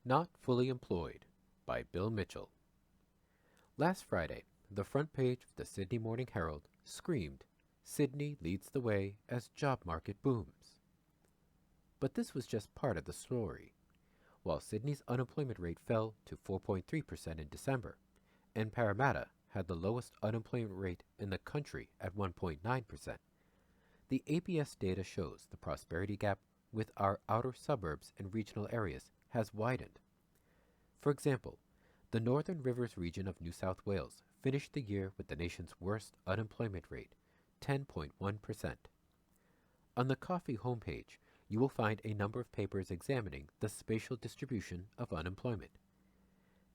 Not Fully Employed by Bill Mitchell. Last Friday, the front page of the Sydney Morning Herald screamed, "Sydney leads the way as job market booms." But this was just part of the story. While Sydney's unemployment rate fell to 4.3% in December, and Parramatta had the lowest unemployment rate in the country at 1.9%, the ABS data shows the prosperity gap with our outer suburbs and regional areas has widened. For example, the Northern Rivers region of New South Wales finished the year with the nation's worst unemployment rate, 10.1%. On the Coffee homepage, you will find a number of papers examining the spatial distribution of unemployment.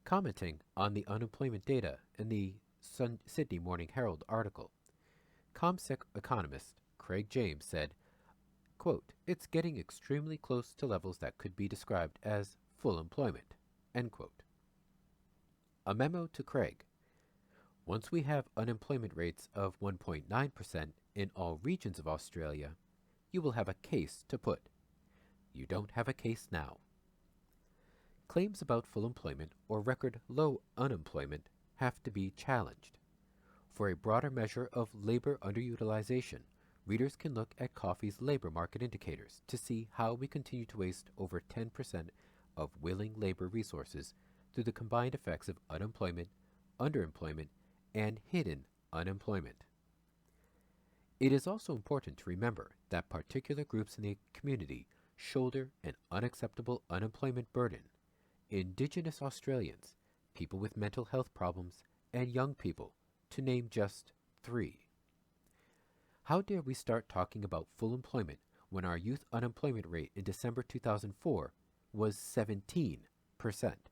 Commenting on the unemployment data in the Sydney Morning Herald article, ComSec economist Craig James said, quote, "It's getting extremely close to levels that could be described as full employment," end quote. A memo to Craig. Once we have unemployment rates of 1.9% in all regions of Australia, you will have a case to put. You don't have a case now. Claims about full employment or record low unemployment have to be challenged. For a broader measure of labor underutilization, readers can look at Coffee's labor market indicators to see how we continue to waste over 10% of willing labor resources through the combined effects of unemployment, underemployment, and hidden unemployment. It is also important to remember that particular groups in the community shoulder an unacceptable unemployment burden. Indigenous Australians, people with mental health problems, and young people, to name just 3. How dare we start talking about full employment when our youth unemployment rate in December 2004 was 17%?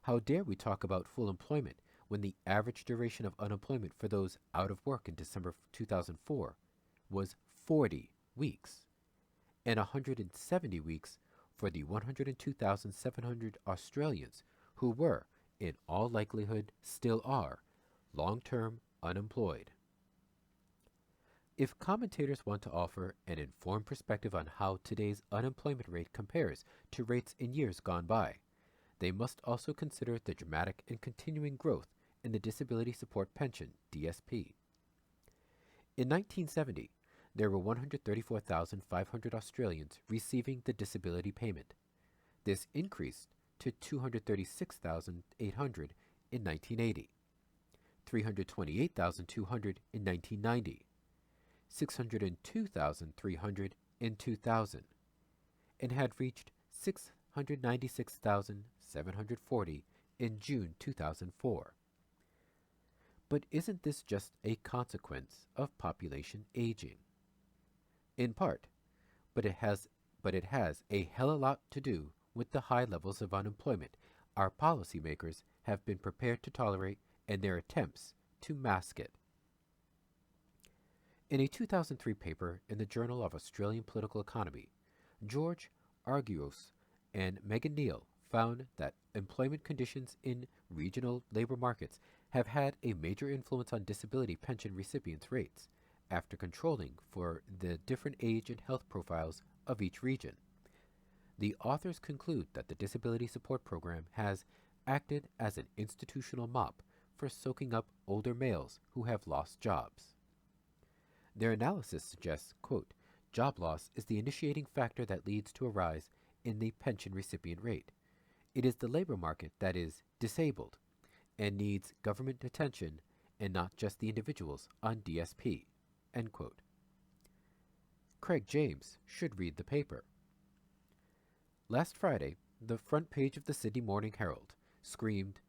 How dare we talk about full employment when the average duration of unemployment for those out of work in December 2004 was 40 weeks and 170 weeks for the 102,700 Australians who were, in all likelihood still are, long-term unemployed. If commentators want to offer an informed perspective on how today's unemployment rate compares to rates in years gone by, they must also consider the dramatic and continuing growth in the Disability Support Pension, DSP. In 1970, there were 134,500 Australians receiving the disability payment. This increased to 236,800 in 1980, 328,200 in 1990, 602,300 in 2000, and had reached 696,740 in June 2004. But isn't this just a consequence of population aging? In part, but it has a hell of a lot to do with the high levels of unemployment our policymakers have been prepared to tolerate and their attempts to mask it. In a 2003 paper in the Journal of Australian Political Economy, George Argyros and Megan Neal found that employment conditions in regional labor markets have had a major influence on disability pension recipients' rates after controlling for the different age and health profiles of each region. The authors conclude that the Disability Support Program has acted as an institutional mop for soaking up older males who have lost jobs. Their analysis suggests, quote, job loss is the initiating factor that leads to a rise in the pension recipient rate. It is the labor market that is disabled and needs government attention and not just the individuals on DSP, end quote. Craig James should read the paper. Last Friday, the front page of the Sydney Morning Herald screamed,